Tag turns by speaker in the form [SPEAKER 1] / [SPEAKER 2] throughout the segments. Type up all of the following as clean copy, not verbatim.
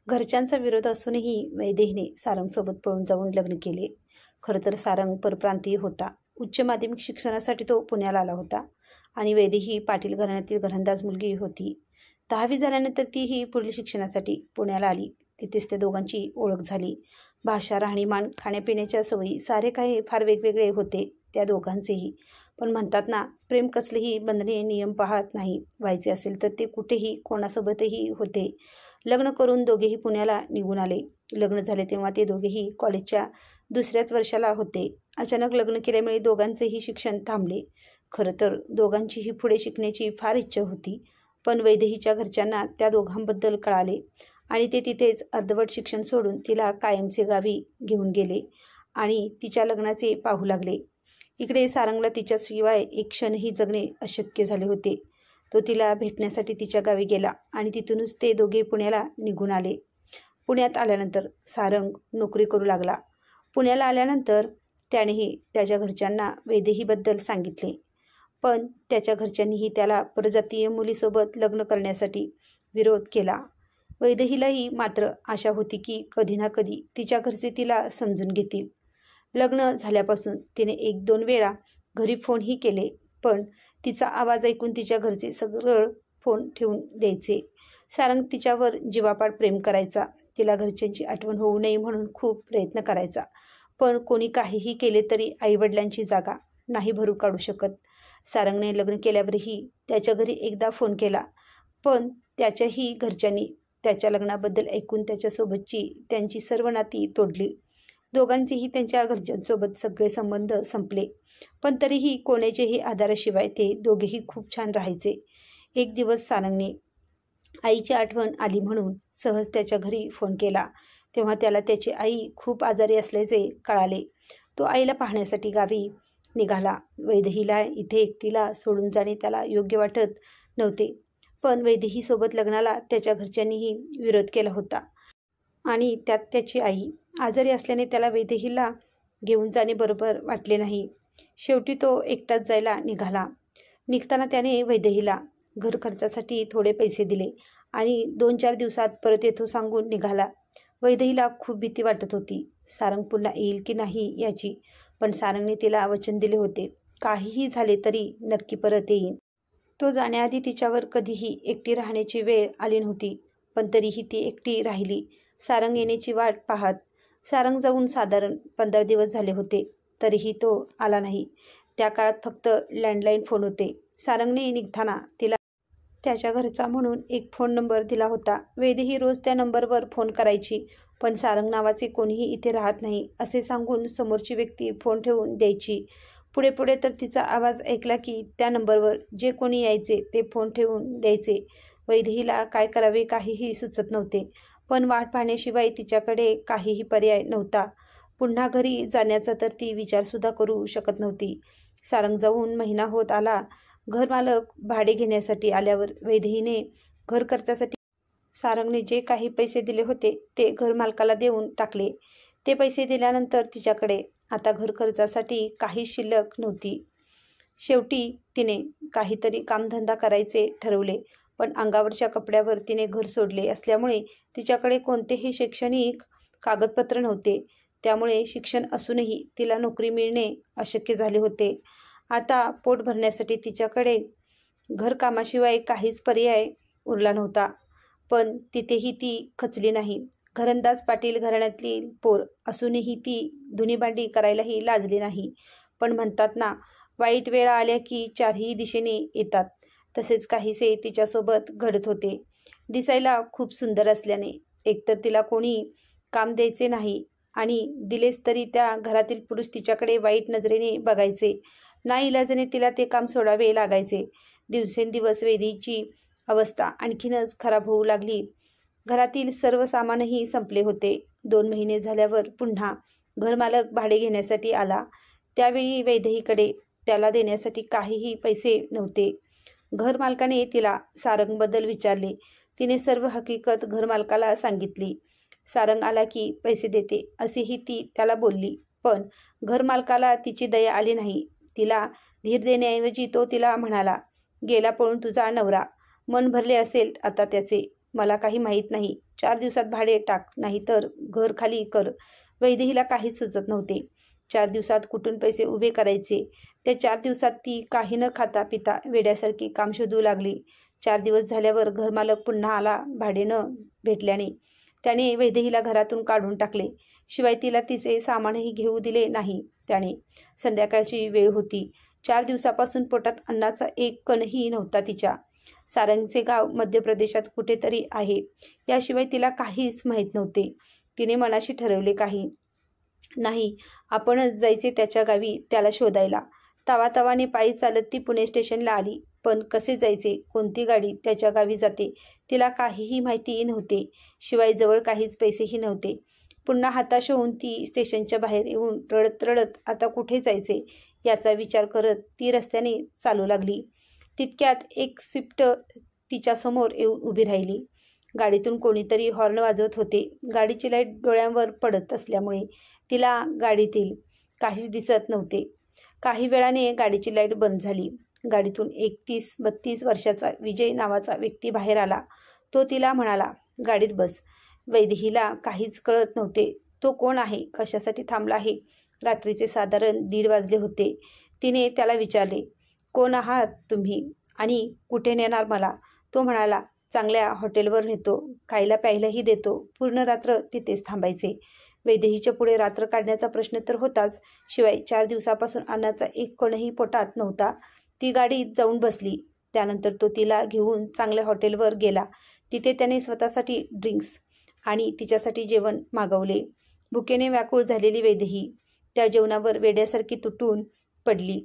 [SPEAKER 1] घरच्यांचा विरोध असूनही वैदेहीने सारंगसोबत पळून जाऊन लग्न केले. खरं तर सारंग परप्रांतीय होता. उच्च माध्यमिक शिक्षणासाठी तो पुण्याला आला होता आणि वैदेही पाटील घराण्यातील घरंदाज मुलगी होती. 10वी झाल्यानंतर तीही पुढील शिक्षणासाठी पुण्याला आली. तिथेच त्या दोघांची ओळख झाली. भाषा, राहणीमान, खाण्यापिण्याच्या सवयी सारे काही फार वेगवेगळे होते त्या दोघांचेही. पण म्हणतात ना, प्रेम कसलेही बंधने नियम पाहत नाही. व्हायचे असेल तर ते कुठेही कोणासोबतही होते. लग्न करून दोघेही पुण्याला निघून आले. लग्न झाले तेव्हा ते दोघेही कॉलेजच्या दुसऱ्याच वर्षाला होते. अचानक लग्न केल्यामुळे दोघांचेही शिक्षण थांबले. खरं तर दोघांचीही पुढे शिकण्याची फार इच्छा होती. पण वैदेहीच्या घरच्यांना त्या दोघांबद्दल कळाले आणि ते तिथेच अर्धवट शिक्षण सोडून तिला कायमचे गावी घेऊन गेले आणि तिच्या लग्नाचे पाहू लागले. इकडे सारंगला तिच्याशिवाय एक क्षणही जगणे अशक्य झाले होते. तो तिला भेटण्यासाठी तिच्या गावी गेला आणि तिथूनच ते दोघे पुण्याला निघून आले. पुण्यात आल्यानंतर सारंग नोकरी करू लागला. पुण्याला आल्यानंतर त्यानेही त्याच्या घरच्यांना वैदेहीबद्दल सांगितले. पण त्याच्या घरच्यांनीही त्याला परजातीय मुलीसोबत लग्न करण्यासाठी विरोध केला. वैदेहीलाही मात्र आशा होती की कधी ना कधी तिच्या घरचे तिला समजून घेतील. लग्न झाल्यापासून तिने 1-2 वेळा घरी फोनही केले, पण तिचा आवाज ऐकून तिच्या घरचे सरळ फोन ठेवून द्यायचे. सारंग तिच्यावर जीवापाड प्रेम करायचा. तिला घरच्यांची आठवण होऊ नये म्हणून खूप प्रयत्न करायचा. पण कोणी काहीही केले तरी आईवडिलांची जागा नाही भरू काढू शकत. सारंगने लग्न केल्यावरही त्याच्या घरी एकदा फोन केला, पण त्याच्याही घरच्यांनी त्याच्या लग्नाबद्दल ऐकून त्याच्यासोबतची त्यांची सर्व नाती तोडली. दोघांचेही त्यांच्या घरच्यांसोबत सगळे संबंध संपले. पण तरीही कोणाच्याही आधाराशिवाय ते दोघेही खूप छान राहायचे. एक दिवस सारंगने आईची आठवण आली म्हणून सहज त्याच्या घरी फोन केला. तेव्हा त्याला त्याची आई खूप आजारी असल्याचे कळाले. तो आईला पाहण्यासाठी गावी निघाला. वैदेहीला इथे एकटीला सोडून जाणे त्याला योग्य वाटत नव्हते. पण वैदेहीसोबत लग्नाला त्याच्या घरच्यांनीही विरोध केला होता आणि त्यात त्याची आई आजारी असल्याने त्याला वैदेहीला घेऊन जाणे बरोबर वाटले नाही. शेवटी तो एकटाच जायला निघाला. निघताना त्याने वैदेहीला घर खर्चासाठी थोडे पैसे दिले आणि 2-4 दिवसात परत येतो सांगून निघाला. वैदेहीला खूप भीती वाटत होती, सारंग पुन्हा येईल की नाही याची. पण सारंगने तिला वचन दिले होते, काहीही झाले तरी नक्की परत येईन. तो जाण्याआधी तिच्यावर कधीही एकटी राहण्याची वेळ आली नव्हती. पण तरीही ती एकटी राहिली, सारंग येण्याची वाट पाहत. सारंग जाऊन साधारण 15 दिवस झाले होते, तरीही तो आला नाही. त्या काळात फक्त लँडलाईन फोन होते. सारंगने निघताना तिला त्याच्या घरचा म्हणून एक फोन नंबर दिला होता. वैदेही रोज त्या नंबरवर फोन करायची, पण सारंग नावाचे कोणीही इथे राहत नाही असे सांगून समोरची व्यक्ती फोन ठेवून द्यायची. पुढे पुढे तर तिचा आवाज ऐकला की त्या नंबरवर जे कोणी यायचे ते फोन ठेवून द्यायचे. वैदेहीला काय करावे काहीही सुचत नव्हते, पण वाट पाहण्याशिवाय तिच्याकडे काहीही पर्याय नव्हता. पुन्हा घरी जाण्याचा तर ती विचारसुद्धा करू शकत नव्हती. सारंग जाऊन महिना होत आला. घरमालक भाडे घेण्यासाठी आल्यावर वैदेहीने घर खर्चासाठी सारंगने जे काही पैसे दिले होते ते घरमालकाला देऊन टाकले. ते पैसे दिल्यानंतर तिच्याकडे आता घर खर्चासाठी काही शिल्लक नव्हती. शेवटी तिने काहीतरी कामधंदा करायचे ठरवले. पण अंगावरच्या कपड्यावर तिने घर सोडले असल्यामुळे तिच्याकडे कोणतेही शैक्षणिक कागदपत्र नव्हते. त्यामुळे शिक्षण असूनही तिला नोकरी मिळणे अशक्य झाले होते. आता पोट भरण्यासाठी तिच्याकडे घरकामाशिवाय काहीच पर्याय उरला नव्हता. पण तिथेही ती खचली नाही. घरंदाज पाटील घराण्यातली पोर असूनही ती धुणीभांडी करायलाही लाजली नाही. पण म्हणतात ना, वाईट वेळा आल्या की चारही दिशेने येतात, तसेच काहीसे तिच्यासोबत घडत होते. दिसायला खूप सुंदर असल्याने एकतर तिला कोणी काम द्यायचे नाही आणि दिलेच तरी त्या घरातील पुरुष तिच्याकडे वाईट नजरेने बघायचे. नाईलाजाने तिला ते काम सोडावे लागायचे. दिवसेंदिवस वैदेहीची अवस्था आणखीनच खराब होऊ लागली. घरातील सर्व सामानही संपले होते. 2 महिने झाल्यावर पुन्हा घरमालक भाडे घेण्यासाठी आला. त्यावेळी वैदेहीकडे त्याला देण्यासाठी काहीही पैसे नव्हते. घरमालकाने तिला सारंगबद्दल विचारले. तिने सर्व हकीकत घरमालकाला सांगितली. सारंग आला की पैसे देते असेही ती त्याला बोलली. पण घरमालकाला तिची दया आली नाही. तिला धीर देण्याऐवजी तो तिला म्हणाला, गेला पळून तुझा नवरा, मन भरले असेल आता त्याचे. मला काही माहीत नाही. 4 दिवसात भाडे टाक, नाहीतर घर खाली कर. वैदेहीला काहीच सुचत नव्हते. 4 दिवसात कुठून पैसे उभे करायचे? त्या 4 दिवसात ती काही न खाता पिता वेड्यासारखी काम शोधू लागली. 4 दिवस झाल्यावर घरमालक पुन्हा आला. भाडे न भेटल्याने त्याने वैदेहीला घरातून काढून टाकले. शिवाय तिला तिचे सामानही घेऊ दिले नाही त्याने. संध्याकाळची वेळ होती. 4 दिवसापासून पोटात अन्नाचा एक कणही नव्हता तिच्या. सारंगचे गाव मध्य प्रदेशात कुठेतरी आहे, याशिवाय तिला काहीच माहीत नव्हते. तिने मनाशी ठरवले काही नाही, आपणच जायचे त्याच्या गावी त्याला शोधायला. तावातावाने पायी चालत ती पुणे स्टेशनला आली. पण कसे जायचे, कोणती गाडी त्याच्या गावी जाते, तिला काहीही माहिती नव्हते. शिवाय जवळ काहीच पैसेही नव्हते. पुन्हा हताश होऊन ती स्टेशनच्या बाहेर येऊन रडत रडत आता कुठे जायचे याचा विचार करत ती रस्त्याने चालू लागली. तितक्यात एक स्विफ्ट तिच्यासमोर येऊन उभी राहिली. गाडीतून कोणीतरी हॉर्न वाजवत होते. गाडीची लाईट डोळ्यांवर पडत असल्यामुळे तिला गाडीतील काहीच दिसत नव्हते. काही वेळाने गाडीची लाईट बंद झाली. गाडीतून 31-32 वर्षाचा विजय नावाचा व्यक्ती बाहेर आला. तो तिला म्हणाला, गाडीत बस. वैदेहीला काहीच कळत नव्हते. तो कोण आहे, कशासाठी थांबला आहे? रात्रीचे साधारण 1:30 वाजले होते. तिने त्याला विचारले, कोण आहात तुम्ही आणि कुठे नेणार मला? तो म्हणाला, चांगल्या हॉटेलवर नेतो, खायला प्यायलाही देतो, पूर्ण रात्र तिथेच थांबायचे. वैदेहीच्या पुढे रात्र काढण्याचा प्रश्न तर होताच, शिवाय 4 दिवसापासून अन्नाचा एक कणही पोटात नव्हता. ती गाडीत जाऊन बसली. त्यानंतर तो तिला घेऊन चांगल्या हॉटेलवर गेला. तिथे त्याने स्वतःसाठी ड्रिंक्स आणि तिच्यासाठी जेवण मागवले. भुकेने व्याकुळ झालेली वैदेही त्या जेवणावर वेड्यासारखी तुटून पडली.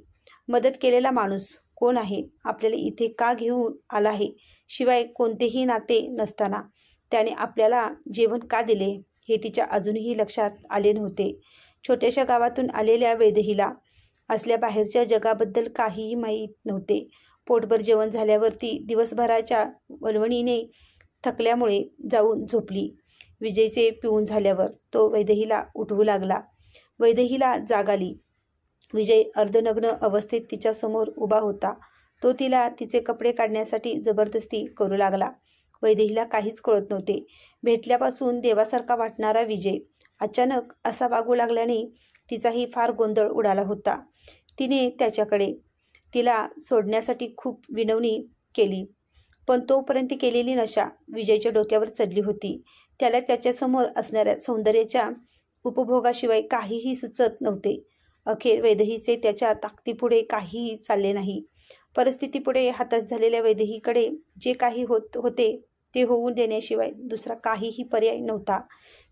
[SPEAKER 1] मदत केलेला माणूस कोण आहे? आपल्याला इथे का घेऊन आला आहे? शिवाय कोणतेही नाते नसताना त्याने आपल्याला जेवण का दिले हे तिच्या अजूनही लक्षात आले नव्हते. छोट्याशा गावातून आलेल्या वैदेहीला असल्या बाहेरच्या जगाबद्दल काहीही माहीत नव्हते. पोटभर जेवण झाल्यावर ती दिवसभराच्या वणवणीने थकल्यामुळे जाऊन झोपली. विजयचे पिऊन झाल्यावर तो वैदेहीला उठवू लागला. वैदेहीला जाग आली. विजय अर्धनग्न अवस्थेत तिच्यासमोर उभा होता. तो तिला तिचे कपडे काढण्यासाठी जबरदस्ती करू लागला. वैदेहीला काहीच कळत नव्हते. भेटल्यापासून देवासारखा वाटणारा विजय अचानक असा वागू लागल्याने तिचाही फार गोंधळ उडाला होता. तिने त्याच्याकडे तिला सोडण्यासाठी खूप विनवणी केली, पण तोपर्यंत केलेली नशा विजयच्या डोक्यावर चढली होती. त्याला त्याच्यासमोर असणाऱ्या सौंदर्याच्या उपभोगाशिवाय काहीही सुचत नव्हते. अखेर वैदेहीचे त्याच्या ताकदीपुढे काहीही चालले नाही. परिस्थितीपुढे हताश झालेल्या वैदेहीकडे जे काही होते ते होऊन देण्याशिवाय दुसरा काहीही पर्याय नव्हता.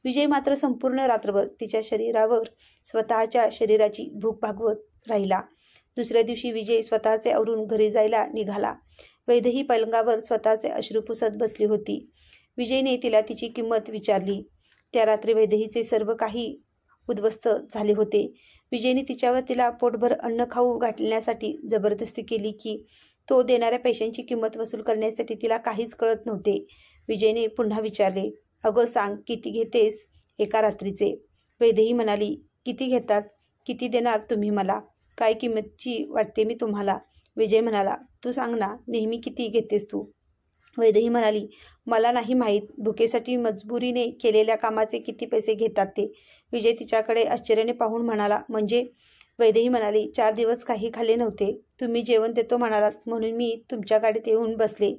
[SPEAKER 1] विजय मात्र संपूर्ण रात्रभर तिच्या शरीरावर स्वतःच्या शरीराची भूक भागवत राहिला. दुसऱ्या दिवशी विजय स्वतःचे आवरून घरी जायला निघाला. वैदेही पलंगावर स्वतःचे अश्रू पुसत बसली होती. विजयने तिला तिची किंमत विचारली. त्या रात्री वैदेहीचे सर्व काही उद्ध्वस्त झाले होते. विजयने तिला पोटभर अन्न खाऊ घालण्यासाठी जबरदस्ती केली की तो देणाऱ्या पैशांची किंमत वसूल करण्यासाठी तिला काहीच कळत नव्हते. विजयने पुन्हा विचारले, अगं सांग, किती घेतेस एका रात्रीचे? वैदेही म्हणाली, किती घेतात? किती देणार तुम्ही मला? काय किंमतची वाटते मी तुम्हाला? विजय म्हणाला, तू सांग ना, नेहमी किती घेतेस तू? वैदेही म्हणाली, मला नाही माहीत. भुकेसाठी मजबुरीने केलेल्या कामाचे किती पैसे घेतात ते? विजय तिच्याकडे आश्चर्याने पाहून म्हणाला, म्हणजे? वैदेही म्हणाली, 4 दिवस काही खाल्ले नव्हते. तुम्ही जेवण देतो म्हणालात म्हणून मी तुमच्या गाडीत येऊन बसले.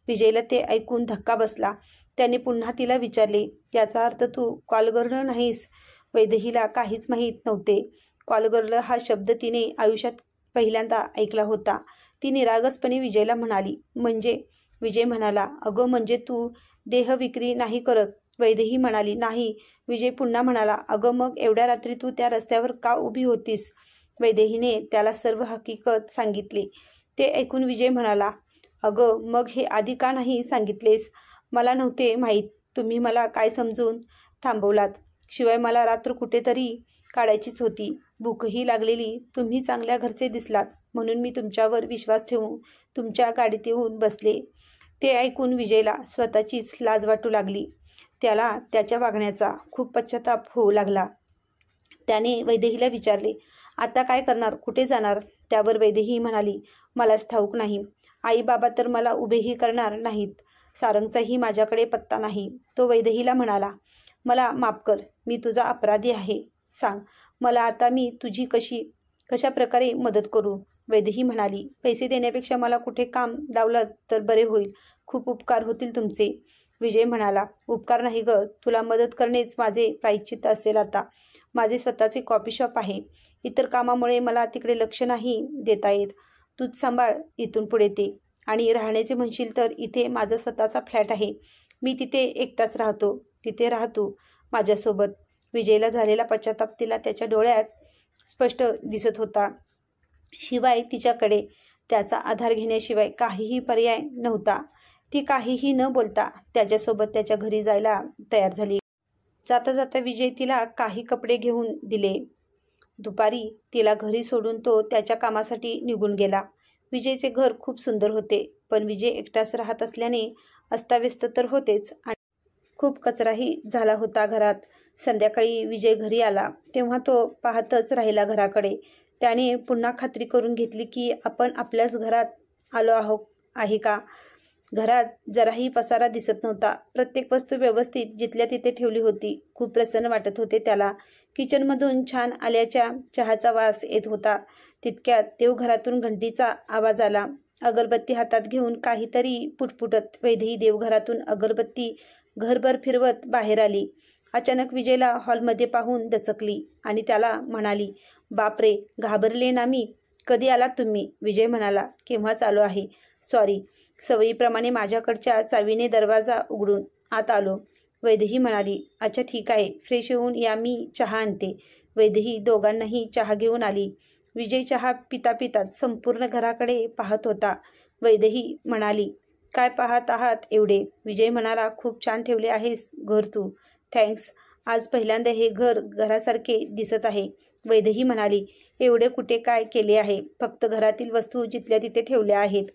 [SPEAKER 1] विजयला ते ऐकून धक्का बसला. त्याने पुन्हा तिला विचारले, याचा अर्थ तू कॉलगर्ल नाहीस? वैदेहीला काहीच माहीत नव्हते. कॉलगर्ल हा शब्द तिने आयुष्यात पहिल्यांदा ऐकला होता. ती निरागसपणे विजयला म्हणाली, म्हणजे? विजय म्हणाला, अगं म्हणजे तू देहविक्री नाही करत? वैदेही म्हणाली, नाही. विजय पुन्हा म्हणाला, अगं मग एवढ्या रात्री तू त्या रस्त्यावर का उभी होतीस? वैदेहीने त्याला सर्व हकीकत सांगितली. ते ऐकून विजय म्हणाला, अगं मग हे आधी का नाही सांगितलेस? मला नव्हते माहीत. तुम्ही मला काय समजून थांबवलात? शिवाय मला रात्र कुठेतरी काढायचीच होती. भूकही लागलेली. तुम्ही चांगल्या घरचे दिसलात म्हणून मी तुमच्यावर विश्वास ठेवून तुमच्या गाडीत येऊन बसले. ते ऐकून विजयला स्वतःचीच लाज वाटू लागली. त्याला त्याच्या वागण्याचा खूप पश्चाताप होऊ लागला. त्याने वैदेहीला विचारले, आता काय करणार, कुठे जाणार? त्यावर वैदेही म्हणाली, मलाच ठाऊक नाही. आई बाबा तर मला उभेही करणार नाहीत. सारंगचाही माझ्याकडे पत्ता नाही. तो वैदेहीला म्हणाला, मला माफ कर, मी तुझा अपराधी आहे. सांग मला आता मी तुझी कशा प्रकारे मदत करू? वैदेही म्हणाली, पैसे देण्यापेक्षा मला कुठे काम लावलं तर बरे होईल. खूप उपकार होतील तुमचे. विजय म्हणाला, उपकार नाही ग, तुला मदत करणेच माझे प्रायश्चित्त असेल. आता माझे स्वतःचे कॉफी शॉप आहे. इतर कामामुळे मला तिकडे लक्ष नाही देता येत. तूच सांभाळ इथून पुढे ते. आणि राहण्याचे म्हणशील तर इथे माझा स्वतःचा फ्लॅट आहे. मी तिथे एकटाच राहतो. तिथे राहतो माझ्यासोबत. विजयला झालेला पश्चाताप तिला त्याच्या डोळ्यात स्पष्ट दिसत होता. शिवाय तिच्याकडे त्याचा आधार घेण्याशिवाय काहीही पर्याय नव्हता. ती काहीही न बोलता त्याच्यासोबत त्याच्या घरी जायला तयार झाली. जाता जाता विजय तिला काही कपडे घेऊन दिले. दुपारी तिला घरी सोडून तो त्याच्या कामासाठी निघून गेला. विजयचे घर खूप सुंदर होते, पण विजय एकटाच राहत असल्याने अस्ताव्यस्त तर होतेच आणि खूप कचराही झाला होता घरात. संध्याकाळी विजय घरी आला तेव्हा तो पाहतच राहिला घराकडे. त्याने पुन्हा खात्री करून घेतली की आपण आपल्याच घरात आलो आहे का. घरात जराही पसारा दिसत नव्हता. प्रत्येक वस्तू व्यवस्थित जिथल्या तिथे ठेवली होती. खूप प्रसन्न वाटत होते त्याला. किचनमधून छान आल्याच्या चहाचा वास येत होता. तितक्यात देवघरातून घंटीचा आवाज आला. अगरबत्ती हातात घेऊन काहीतरी पुटपुटत वैदेही देवघरातून अगरबत्ती घरभर फिरवत बाहेर आली. अचानक विजयला हॉलमध्ये पाहून दचकली आणि त्याला म्हणाली, बापरे, घाबरले ना मी. कधी आलात तुम्ही? विजय म्हणाला, केव्हाच आलो आहे. सॉरी. सवयीप्रमाणे माझ्याकडच्या चावीने दरवाजा उघडून आत आलो. वैदेही म्हणाली, अच्छा ठीक आहे, फ्रेश होऊन या, मी चहा आणते. वैदेही दोघांनाही चहा घेऊन आली. विजय चहा पिता पिताच संपूर्ण घराकडे पाहत होता. वैदेही म्हणाली, काय पाहत आहात एवढे? विजय म्हणाला, खूप छान ठेवले आहेस घर तू. थँक्स. आज पहिल्यांदा हे घर घरासारखे दिसत आहे. वैदेही म्हणाली, एवढे कुठे काय केले आहे, फक्त घरातील वस्तू जिथल्या तिथे ठेवल्या आहेत.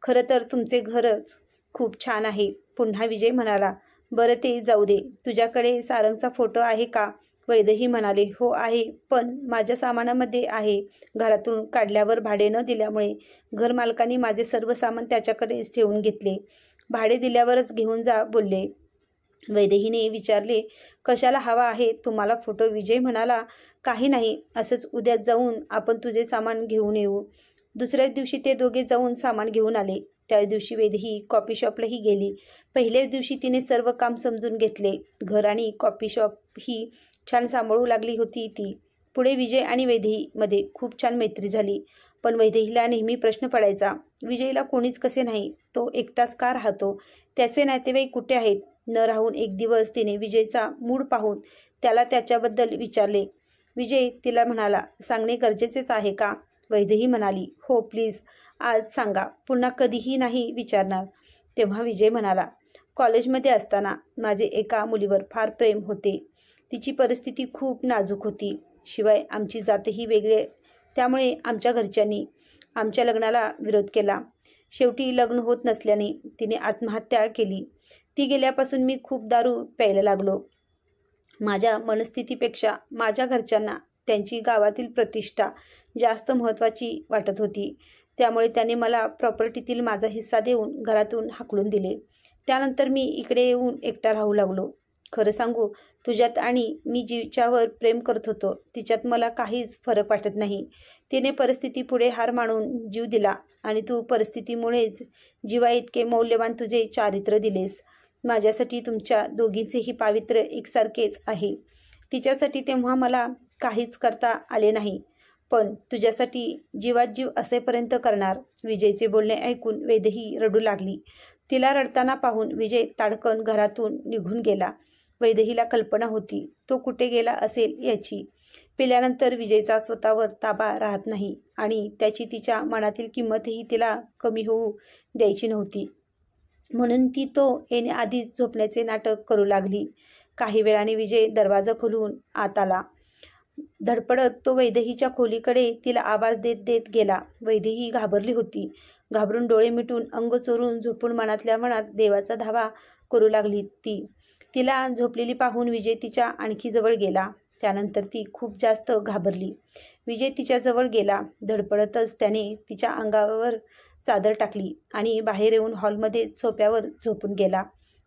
[SPEAKER 1] खरं तर तुमचे घरच खूप छान आहे. पुन्हा विजय म्हणाला, बरं ते जाऊ दे, तुझ्याकडे सारंगचा फोटो आहे का? वैदेही म्हणाले, हो आहे, पण माझ्या सामानामध्ये आहे. घरातून काढल्यावर भाडे न दिल्यामुळे घरमालकांनी माझे सर्व सामान त्याच्याकडेच ठेवून घेतले. भाडे दिल्यावरच घेऊन जा बोलले. वैदेहीने विचारले, कशाला हवा आहे तुम्हाला फोटो? विजय म्हणाला, काही नाही, असंच उद्या जाऊन आपण तुझे सामान घेऊन येऊ. दुसऱ्याच दिवशी ते दोघे जाऊन सामान घेऊन आले. त्याच दिवशी वैदेही कॉफी शॉपलाही गेली. पहिल्याच दिवशी तिने सर्व काम समजून घेतले. घर आणि कॉफी शॉप ही छान सांभाळू लागली होती ती. पुढे विजय आणि वैदेहीमध्ये खूप छान मैत्री झाली. पण वैदेहीला नेहमी प्रश्न पडायचा, विजयला कोणीच कसे नाही, तो एकटाच का राहतो, त्याचे नातेवाईक कुठे आहेत? न राहून एक दिवस तिने विजयचा मूड पाहून त्याला त्याच्याबद्दल विचारले. विजय तिला म्हणाला, सांगणे गरजेचेच आहे का? वैदेही म्हणाली, हो प्लीज, आज सांगा, पुन्हा कधीही नाही विचारणार. तेव्हा विजय म्हणाला, कॉलेजमध्ये असताना माझे एका मुलीवर फार प्रेम होते. तिची परिस्थिती खूप नाजूक होती. शिवाय आमची जातही वेगळे, त्यामुळे आमच्या घरच्यांनी आमच्या लग्नाला विरोध केला. शेवटी लग्न होत नसल्याने तिने आत्महत्या केली. ती गेल्यापासून मी खूप दारू प्यायला लागलो. माझ्या मनस्थितीपेक्षा माझ्या घरच्यांना त्यांची गावातील प्रतिष्ठा जास्त महत्त्वाची वाटत होती. त्यामुळे त्यांनी मला प्रॉपर्टीतील माझा हिस्सा देऊन घरातून हाकलून दिले. त्यानंतर मी इकडे येऊन एकटा राहू लागलो. खरं सांगू, तुझ्यात आणि मी जिच्यावर प्रेम करत होतो तिच्यात मला काहीच फरक वाटत नाही. तिने परिस्थितीपुढे हार मानून जीव दिला आणि तू परिस्थितीमुळेच जीवा इतके मौल्यवान तुझे चारित्र्य दिलेस. माझ्यासाठी तुमच्या दोघींचेही पावित्र्य एकसारखेच आहे. तिच्यासाठी तेव्हा मला काहीच करता आले नाही, पण तुझ्यासाठी जीवात जीव असेपर्यंत करणार. विजयचे बोलणे ऐकून वैदेही रडू लागली. तिला रडताना पाहून विजय ताडकन घरातून निघून गेला. वैदेहीला कल्पना होती तो कुठे गेला असेल याची. पिल्यानंतर विजयचा स्वतःवर ताबा राहत नाही आणि त्याची तिच्या मनातील किंमतही तिला कमी होऊ द्यायची नव्हती. म्हणून ती तो येण्याआधीच झोपण्याचे नाटक करू लागली. काही वेळाने विजय दरवाजा खोलून आत आला. धडपडत तो वैदेहीच्या खोलीकडे तिला आवाज देत देत गेला. वैदेही घाबरली होती. घाबरून डोळे मिटून अंग चोरून झोपून मनातल्या मनात देवाचा धावा करू लागली ती. तिला झोपलेली पाहून विजय तिच्या आणखी जवळ गेला. त्यानंतर ती खूप जास्त घाबरली. विजय तिच्याजवळ गेला. धडपडतच त्याने तिच्या अंगावर चादर टाकली आणि बाहेर येऊन हॉलमध्ये सोफ्यावर झोपून गेला.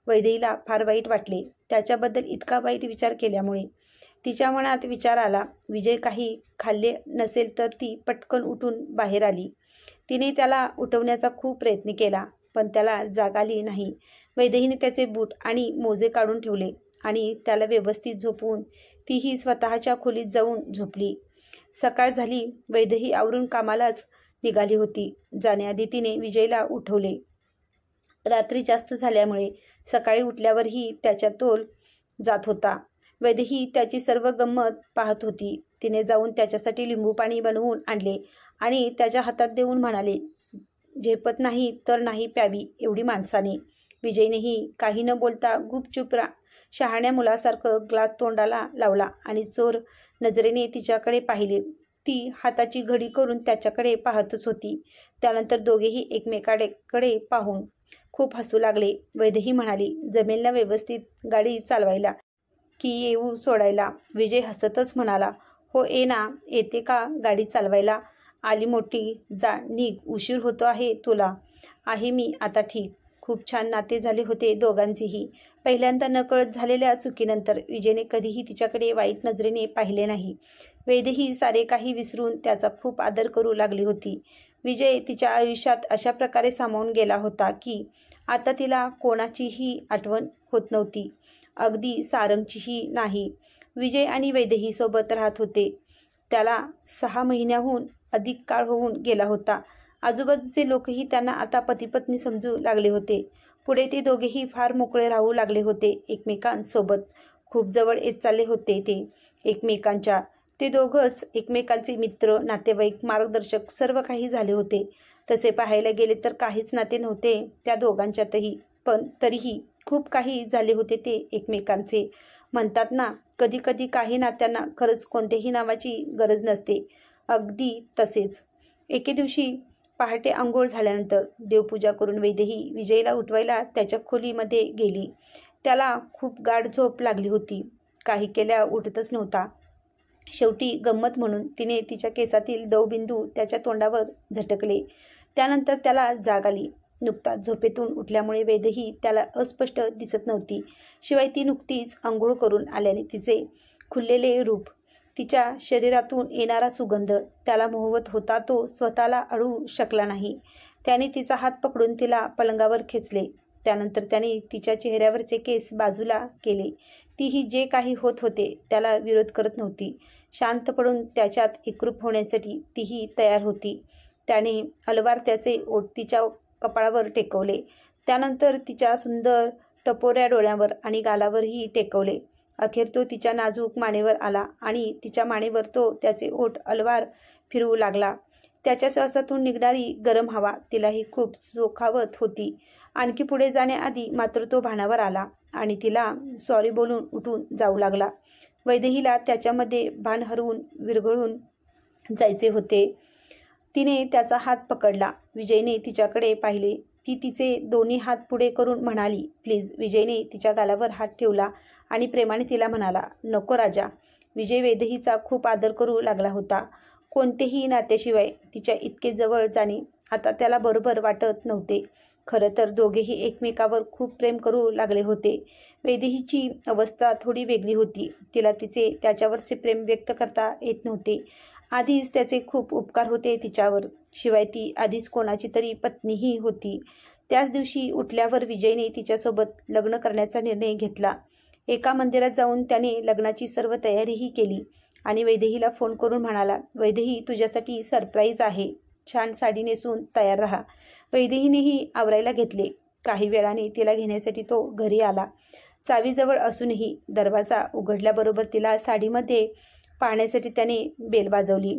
[SPEAKER 1] वैदेहीला फार वाईट वाटले. त्याच्याबद्दल इतका वाईट विचार केल्यामुळे तिच्या मनात विचार आला, विजय काही खाल्ले नसेल तर ती पटकन उठून बाहेर आली. तिने त्याला उठवण्याचा खूप प्रयत्न केला, पण त्याला जाग आली नाही. वैदेहीने त्याचे बूट आणि मोजे काढून ठेवले आणि त्याला व्यवस्थित झोपवून तीही स्वतःच्या खोलीत जाऊन झोपली. सकाळ झाली. वैदेही आवरून कामालाच निघाली होती. जाण्याआधी तिने विजयला उठवले. रात्री जास्त झाल्यामुळे सकाळी उठल्यावरही त्याच्या तोल जात होता. वैदेही त्याची सर्व गंमत पाहत होती. तिने जाऊन त्याच्यासाठी लिंबू पाणी बनवून आणले आणि त्याच्या हातात देऊन म्हणाले, झेपत नाही तर नाही प्यावी एवढी माणसाने. विजयनेही काही न बोलता गुपचूप शहाण्या मुलासारखं ग्लास तोंडाला लावला आणि चोर नजरेने तिच्याकडे पाहिले. ती हाताची घडी करून त्याच्याकडे पाहतच होती. त्यानंतर दोघेही एकमेकाकडे पाहून खूप हसू लागले. वैदेही म्हणाली, जमेल ना व्यवस्थित गाडी चालवायला की येऊ सोडायला? विजय हसतच म्हणाला, हो ये ना. येते का गाडी चालवायला? आली मोठी, जा निघ, उशीर होतो आहे तुला. आहे मी आता ठीक. खूप छान नाते झाले होते दोघांचेही. पहिल्यांदा नकळत झालेल्या चुकीनंतर विजयने कधीही तिच्याकडे वाईट नजरेने पाहिले नाही. वैदेही सारे काही विसरून त्याचा खूप आदर करू लागली होती. विजय तिच्या आयुष्यात अशा प्रकारे सामावून गेला होता की आता तिला कोणाचीही आठवण होत नव्हती, अगदी सारंगचीही नाही. विजय आणि वैदेही सोबत राहत होते. त्याला 6 महिन्याहून अधिक काळ होऊन गेला होता. आजूबाजूचे लोकही त्यांना आता पतीपत्नी समजू लागले होते. पुढे ते दोघेही फार मोकळे राहू लागले होते एकमेकांसोबत. खूप जवळ येत चालले होते ते एकमेकांच्या. ते दोघंच एकमेकांचे मित्र, नातेवाईक, मार्गदर्शक सर्व काही झाले होते. तसे पाहायला गेले तर काहीच नाते नव्हते त्या दोघांच्यातही, पण तरीही खूप काही झाले होते ते एकमेकांचे. म्हणतात ना, कधी कधी काही नात्यांना खरंच कोणत्याही नावाची गरज नसते. अगदी तसेच. एके दिवशी पहाटे आंघोळ झाल्यानंतर देवपूजा करून वैदेही विजयला उठवायला त्याच्या खोलीमध्ये गेली. त्याला खूप गाढ झोप लागली होती. काही केल्या उठतच नव्हता. शेवटी गंमत म्हणून तिने तिच्या केसातील दवबिंदू त्याच्या तोंडावर झटकले. त्यानंतर त्याला जाग आली. नुकताच झोपेतून उठल्यामुळे वैदेही त्याला अस्पष्ट दिसत नव्हती. शिवाय ती नुकतीच आंघोळ करून आल्याने तिचे खुललेले रूप, तिच्या शरीरातून येणारा सुगंध त्याला मोहवत होता. तो स्वतःला अडवू शकला नाही. त्याने तिचा हात पकडून तिला पलंगावर खेचले. त्यानंतर त्याने तिच्या चेहऱ्यावरचे केस बाजूला केले. तीही जे काही होत होते त्याला विरोध करत नव्हती. शांत पडून त्याच्यात एकरूप होण्यासाठी तीही तयार होती. त्याने अलवार त्याचे ओठ तिच्या कपाळावर टेकवले. त्यानंतर तिच्या सुंदर टपोऱ्या डोळ्यावर आणि गालावरही टेकवले. अखेर तो तिच्या नाजूक मानेवर आला आणि तिच्या मानेवर तो त्याचे ओठ अलवार फिरवू लागला. त्याच्या श्वासातून निघणारी गरम हवा तिलाही खूप चोखावत होती. आणखी पुढे जाण्याआधी मात्र तो भानावर आला आणि तिला सॉरी बोलून उठून जाऊ लागला. वैदेहीला त्याच्यामध्ये भान हरवून विरघळून जायचे होते. तिने त्याचा हात पकडला. विजयने तिच्याकडे पाहिले. ती तिचे दोन्ही हात पुढे करून म्हणाली, प्लीज. विजयने तिच्या गालावर हात ठेवला आणि प्रेमाने तिला म्हणाला, नको राजा. विजय वैदेहीचा खूप आदर करू लागला होता. कोणतेही नात्याशिवाय तिच्या इतके जवळ जाणे आता त्याला बरोबर वाटत नव्हते. खरं तर दोघेही एकमेकावर खूप प्रेम करू लागले होते. वैदेहीची अवस्था थोडी वेगळी होती. तिला तिचे त्याच्यावरचे प्रेम व्यक्त करता येत नव्हते. आधीच त्याचे खूप उपकार होते तिच्यावर. शिवाय ती आधीच कोणाची तरी पत्नीही होती. त्याच दिवशी उठल्यावर विजयने तिच्यासोबत लग्न करण्याचा निर्णय घेतला. एका मंदिरात जाऊन त्याने लग्नाची सर्व तयारीही केली आणि वैदेहीला फोन करून म्हणाला, वैदेही तुझ्यासाठी सरप्राईज आहे. छान साडी नेसून तयार राहा. वैदेहीनेही आवरायला घेतले. काही वेळाने तिला घेण्यासाठी तो घरी आला. चावीजवळ असूनही दरवाजा उघडल्याबरोबर तिला साडीमध्ये पाहण्यासाठी त्याने बेल वाजवली.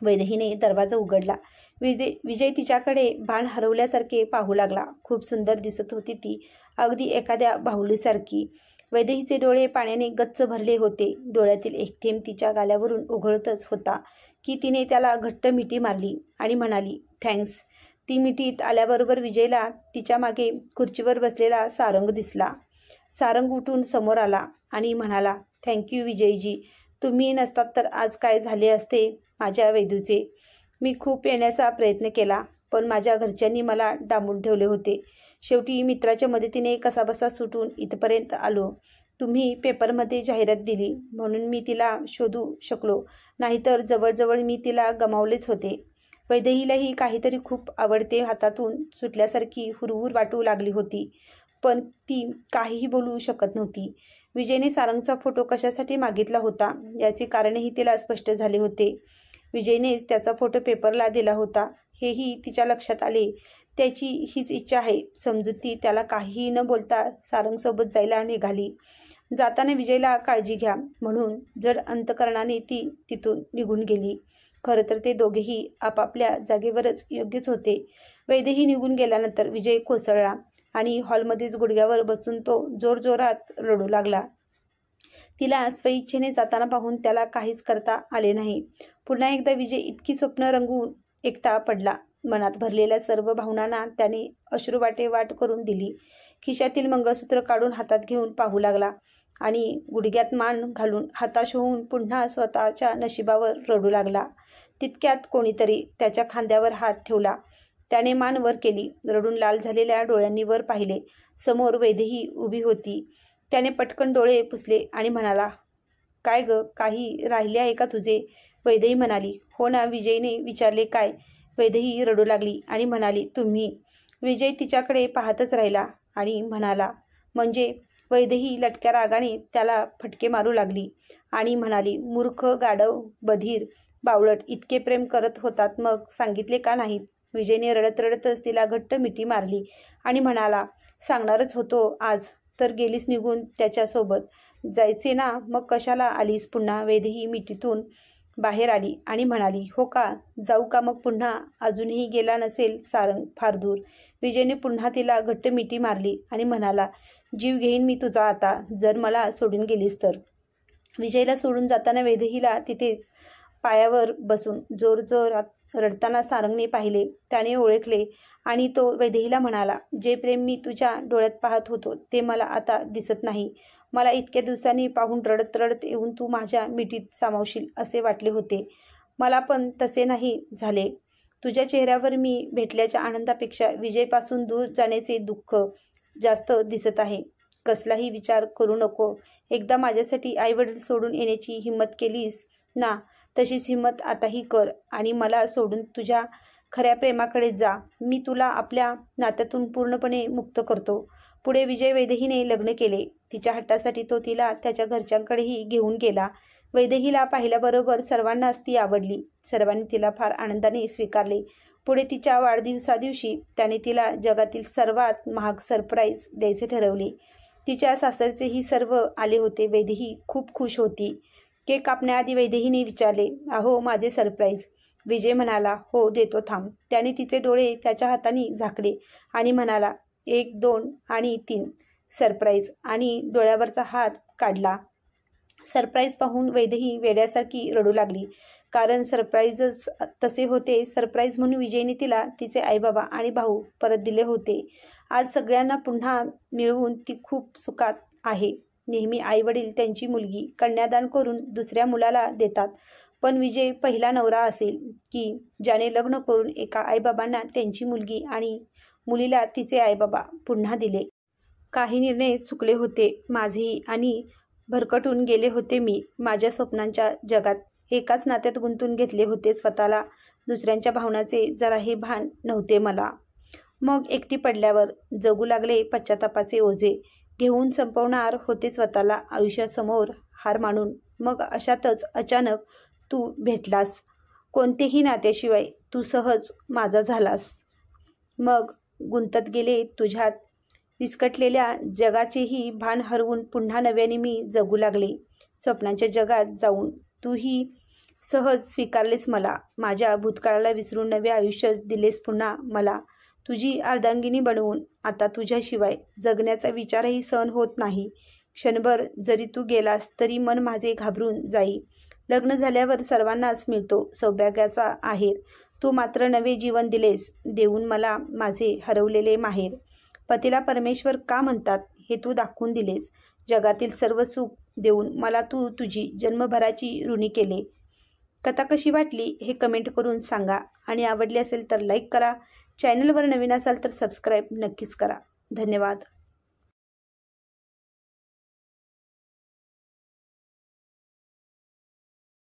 [SPEAKER 1] वैदेहीने दरवाजा उघडला. विजय तिच्याकडे भान हरवल्यासारखे पाहू लागला. खूप सुंदर दिसत होती ती, अगदी एखाद्या बाहुलीसारखी. वैदेहीचे डोळे पाण्याने गच्च भरले होते. डोळ्यातील एक थेंब तिच्या गालावरून उघळतच होता की तिने त्याला घट्ट मिठी मारली आणि म्हणाली, थँक्स. ती मिठीत आल्याबरोबर विजयला तिच्या मागे खुर्चीवर बसलेला सारंग दिसला. सारंग उठून समोर आला आणि म्हणाला, थँक्यू विजयजी. तुम्ही नसतात तर आज काय झाले असते माझ्या वैदूचे. मी खूप येण्याचा प्रयत्न केला पण माझ्या घरच्यांनी मला डांबून ठेवले होते. शेवटी मित्राच्या मदतीने कसाबसा सुटून इथपर्यंत आलो. तुम्ही पेपरमध्ये जाहिरात दिली म्हणून मी तिला शोधू शकलो, नाहीतर जवळजवळ मी तिला गमावलेच होते. वैदेहीलाही काहीतरी खूप आवडते हातातून सुटल्यासारखी हुरहुर वाटू लागली होती, पण ती काहीही बोलू शकत नव्हती. विजयने सारंगचा फोटो कशासाठी मागितला होता याचे कारणही तिला स्पष्ट झाले होते. विजयनेच त्याचा फोटो पेपरला दिला होता हेही तिच्या लक्षात आले. त्याची हीच इच्छा आहे समजून ती त्याला काहीही न बोलता सारंगसोबत जायला निघाली. जाताना विजयला काळजी घ्या म्हणून जड अंतकरणाने ती तिथून निघून गेली. खरं तर ते दोघेही आपापल्या जागेवरच योग्यच होते. वैदेही निघून गेल्यानंतर विजय कोसळला आणि हॉलमध्येच गुडघ्यावर बसून तो जोरजोरात रडू लागला. तिला स्वइच्छेने जाताना पाहून त्याला काहीच करता आले नाही. पुन्हा एकदा विजय इतकी स्वप्न रंगून एकटा पडला. मनात भरलेल्या सर्व भावनांना त्याने अश्रुवाटे वाट करून दिली. खिशातील मंगळसूत्र काढून हातात घेऊन पाहू लागला आणि गुडघ्यात मान घालून हताश होऊन पुन्हा स्वतःच्या नशिबावर रडू लागला. तितक्यात कोणीतरी त्याच्या खांद्यावर हात ठेवला. त्याने मान वर केली. रडून लाल झालेल्या डोळ्यांनी वर पाहिले. समोर वैदेही उभी होती. त्याने पटकन डोळे पुसले आणि म्हणाला, काय ग, काही राहिले आहे का तुझे? वैदेही म्हणाली, हो ना. विजयने विचारले, काय? वैदेही रडू लागली आणि म्हणाली, तुम्ही. विजय तिच्याकडे पाहतच राहिला आणि म्हणाला, म्हणजे? वैदेही लटक्या रागाने त्याला फटके मारू लागली आणि म्हणाली, मूर्ख, गाढव, बधीर, बावळट, इतके प्रेम करत होतात मग सांगितले का नाहीत? विजयने रडत रडतच तिला घट्ट मिठी मारली आणि म्हणाला, सांगणारच होतो आज तर गेलीस निघून त्याच्यासोबत. जायचे ना, मग कशाला आलीस पुन्हा? वैदेही मिठीतून बाहेर आली आणि म्हणाली, हो का, जाऊ का मग पुन्हा? अजूनही गेला नसेल सारंग फार दूर. विजयने पुन्हा तिला घट्ट मिठी मारली आणि म्हणाला, जीव घेईन मी तुझा आता जर मला सोडून गेलीस तर. विजयला सोडून जाताना वैदेहीला तिथेच पायावर बसून जोरजोरात रडताना सारंगने पाहिले. त्याने ओळखले आणि तो वैदेहीला म्हणाला, जे प्रेम मी तुझ्या डोळ्यात पाहत होतो ते मला आता दिसत नाही. मला इतक्या दिवसांनी पाहून रडत रडत येऊन तू माझ्या मिठीत सामावशील असे वाटले होते. मला पण तसे नाही झाले. तुझ्या चेहऱ्यावर मी भेटल्याच्या आनंदापेक्षा विजयपासून दूर जाण्याचे दुःख जास्त दिसत आहे. कसलाही विचार करू नको. एकदा माझ्यासाठी आईवडील सोडून येण्याची हिंमत केलीस ना, तशीच हिंमत आताही कर आणि मला सोडून तुझ्या खऱ्या प्रेमाकडे जा. मी तुला आपल्या नात्यातून पूर्णपणे मुक्त करतो. पुढे विजय वैदेहीने लग्न केले. तिच्या हट्टासाठी तो तिला त्याच्या घरच्यांकडेही घेऊन गेला. वैदेहीला पाहिल्याबरोबर सर्वांनाच ती आवडली. सर्वांनी तिला फार आनंदाने स्वीकारले. पुढे तिच्या वाढदिवसादिवशी त्याने तिला जगातील सर्वात महाग सरप्राईज द्यायचे ठरवले. तिच्या सासरचेही सर्व आले होते. वैदेही खूप खुश होती. केक कापण्याआधी वैदेहीने विचारले, अहो माझे सरप्राईज? विजय म्हणाला, हो देतो थांब. त्याने तिचे डोळे त्याच्या हाताने झाकले आणि म्हणाला, 1, 2 आणि 3 सरप्राईज आणि डोळ्यावरचा हात काढला. सरप्राईज पाहून वैदेही वेड्यासारखी रडू लागली. कारण सरप्राईजच तसे होते. सरप्राईज म्हणून विजयने तिला तिचे आईबाबा आणि भाऊ परत दिले होते. आज सगळ्यांना पुन्हा मिळवून ती खूप सुखात आहे. नेहमी आईवडील त्यांची मुलगी कन्यादान करून दुसऱ्या मुलाला देतात, पण विजय पहिला नवरा असेल की ज्याने लग्न करून एका आईबाबांना त्यांची मुलगी आणि मुलीला तिचे आईबाबा पुन्हा दिले. काही निर्णय चुकले होते माझेही आणि भरकटून गेले होते मी माझ्या स्वप्नांच्या जगात. एकाच नात्यात गुंतून घेतले होते स्वतःला. दुसऱ्यांच्या भावनाचे जराही भान नव्हते मला. मग एकटी पडल्यावर जगू लागले पश्चातापाचे ओझे घेऊन. संपवणार होते स्वतःला आयुष्यासमोर हार मानून. मग अशातच अचानक तू भेटलास. कोणतेही नात्याशिवाय तू सहज माझा झालास. मग गुंतत गेले तुझ्यात. विस्कटलेल्या जगाचेही भान हरवून पुन्हा नव्याने मी जगू लागले. स्वप्नांच्या जगात जाऊन तूही सहज स्वीकारलेस मला. माझ्या भूतकाळाला विसरून नवे आयुष्य दिलेस पुन्हा मला. तुझी अर्धांगिनी बनवून आता तुझ्याशिवाय जगण्याचा विचारही सहन होत नाही. क्षणभर जरी तू गेलास तरी मन माझे घाबरून जाई. लग्न झाल्यावर सर्वांनाच मिळतो सौभाग्याचा आहेर. तू मात्र नवे जीवन दिलेस देऊन मला माझे हरवलेले माहेर. पतीला परमेश्वर का म्हणतात हे तू दाखवून दिलेस. जगातील सर्व सुख देऊन मला तू तुझी जन्मभराची ऋणी केले. कथा कशी वाटली हे कमेंट करून सांगा आणि आवडली असेल तर लाईक करा. चॅनलवर नवीन असाल तर सबस्क्राईब नक्कीच करा. धन्यवाद.